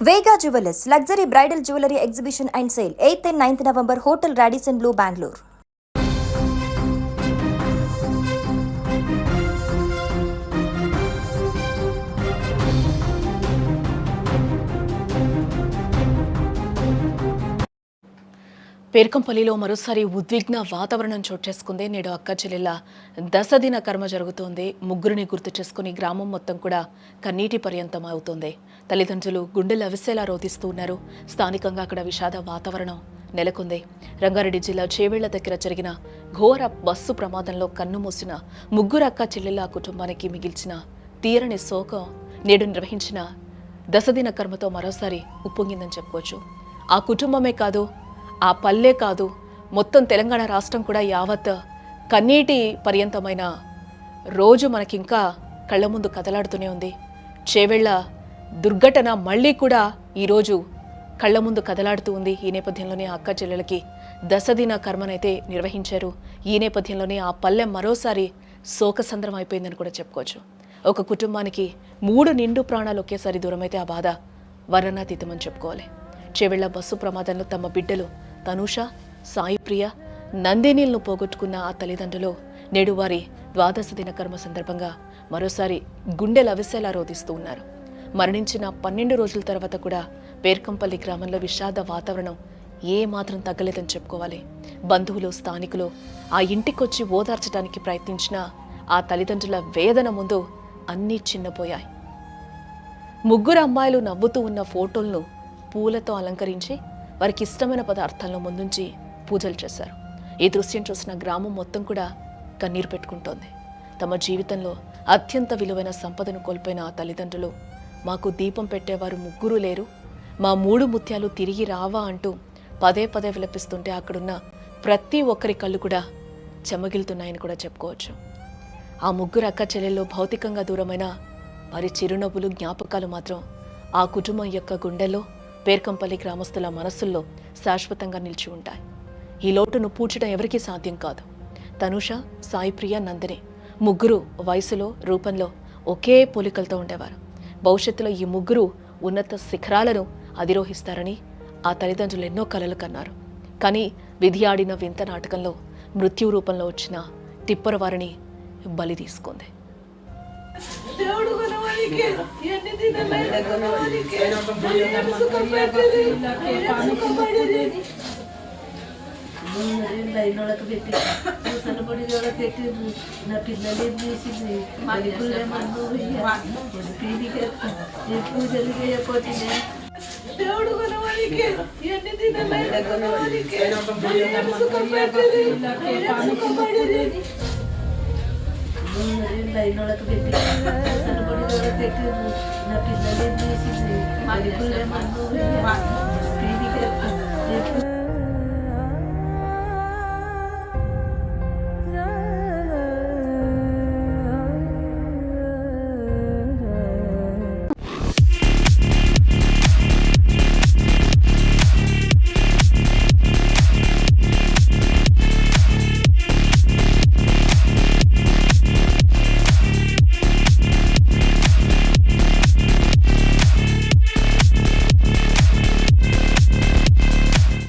Vega Jewelers, luxury bridal jewelry exhibition and sale, 8th and 9th November, Hotel Radisson Blu, Bangalore. పేర్కంపల్లిలో మరోసారి ఉద్విగ్న వాతావరణం చోటు చేసుకుంది. నేడు అక్క చెల్లెళ్ళ దశదిన కర్మ జరుగుతోంది. ముగ్గురిని గుర్తు చేసుకుని గ్రామం మొత్తం కూడా కన్నీటి పర్యంతం అవుతోంది. తల్లిదండ్రులు గుండెలు అవిసేలా రోధిస్తూ ఉన్నారు. స్థానికంగా అక్కడ విషాద వాతావరణం నెలకొంది. రంగారెడ్డి జిల్లా చేవేళ్ల దగ్గర జరిగిన ఘోర బస్సు ప్రమాదంలో కన్నుమూసిన ముగ్గురు అక్క చెల్లెళ్ళ కుటుంబానికి మిగిల్చిన తీరని శోకం నేడు నిర్వహించిన దశదిన కర్మతో మరోసారి ఉప్పొంగిందని చెప్పుకోవచ్చు. ఆ కుటుంబమే కాదు, ఆ పల్లె కాదు, మొత్తం తెలంగాణ రాష్ట్రం కూడా యావత్ కన్నీటి పర్యంతమైన రోజు మనకింకా కళ్ళ ముందు కదలాడుతూనే ఉంది. చేవేళ్ల దుర్ఘటన మళ్ళీ కూడా ఈరోజు కళ్ళ ముందు కదలాడుతూ ఉంది. ఈ నేపథ్యంలోనే అక్క చెల్లెలకి దశదిన కర్మనైతే నిర్వహించారు. ఈ నేపథ్యంలోనే ఆ పల్లె మరోసారి శోకసంద్రం అయిపోయిందని కూడా చెప్పుకోవచ్చు. ఒక కుటుంబానికి 3 నిండు ప్రాణాలు ఒకేసారి దూరమైతే ఆ బాధ వర్ణనాతీతమని చెప్పుకోవాలి. చేవేళ్ల బస్సు ప్రమాదంలో తమ బిడ్డలు తనూష, సాయిప్రియ, నందినీలను పోగొట్టుకున్న ఆ తల్లిదండ్రులు నేడు వారి ద్వాదశ దిన కర్మ సందర్భంగా మరోసారి గుండెలు అవిసేలా రోధిస్తూ ఉన్నారు. మరణించిన 12 రోజుల తర్వాత కూడా పేర్కంపల్లి గ్రామంలో విషాద వాతావరణం ఏమాత్రం తగ్గలేదని చెప్పుకోవాలి. బంధువులు, స్థానికులు ఆ ఇంటికొచ్చి ఓదార్చడానికి ప్రయత్నించిన ఆ తల్లిదండ్రుల వేదన ముందు అన్నీ చిన్నపోయాయి. ముగ్గురు అమ్మాయిలు నవ్వుతూ ఉన్న ఫోటోలను పూలతో అలంకరించి వారికి ఇష్టమైన పదార్థాలను ముందుంచి పూజలు చేశారు. ఈ దృశ్యం చూసిన గ్రామం మొత్తం కూడా కన్నీరు పెట్టుకుంటోంది. తమ జీవితంలో అత్యంత విలువైన సంపదను కోల్పోయిన ఆ తల్లిదండ్రులు మాకు దీపం పెట్టేవారు ముగ్గురు లేరు, మా 3 ముత్యాలు తిరిగి రావా అంటూ పదే పదే విలపిస్తుంటే అక్కడున్న ప్రతి ఒక్కరి కళ్ళు కూడా చెమ్మగిలుతున్నాయని కూడా చెప్పుకోవచ్చు. ఆ ముగ్గురు అక్క చెల్లెల్లో భౌతికంగా దూరమైన వారి చిరునవ్వులు, జ్ఞాపకాలు మాత్రం ఆ కుటుంబం యొక్క గుండెల్లో, పేర్కంపల్లి గ్రామస్తుల మనస్సుల్లో శాశ్వతంగా నిలిచి ఉంటాయి. ఈ లోటును పూడ్చడం ఎవరికీ సాధ్యం కాదు. తనూష, సాయిప్రియ, నందిని ముగ్గురు వయసులో, రూపంలో ఒకే పోలికలతో ఉండేవారు. భవిష్యత్తులో ఈ ముగ్గురు ఉన్నత శిఖరాలను అధిరోహిస్తారని ఆ తల్లిదండ్రులు ఎన్నో కలలు కన్నారు. కానీ విధి ఆడిన వింత నాటకంలో మృత్యు రూపంలో వచ్చిన తిప్పర వారిని బలి తీసుకుంది. దేవుడు కొనవానికి ఎన్ని దినాలైనా కొనవానికి సుఖం పెట్టేది లైనోళ్ళకి పెట్టి సన్నపడి పెట్టి నా పిల్లలు ఏం చేసింది పూజలు చేయకపోతే దేవుడు కొనవానికి ఎన్ని దినాలైనా కొనవానికి సుఖం పెట్టేది లైనోళ్ళకి పెట్టి సన్నపడి పెట్టి నా పిల్లలు ఏం చేసింది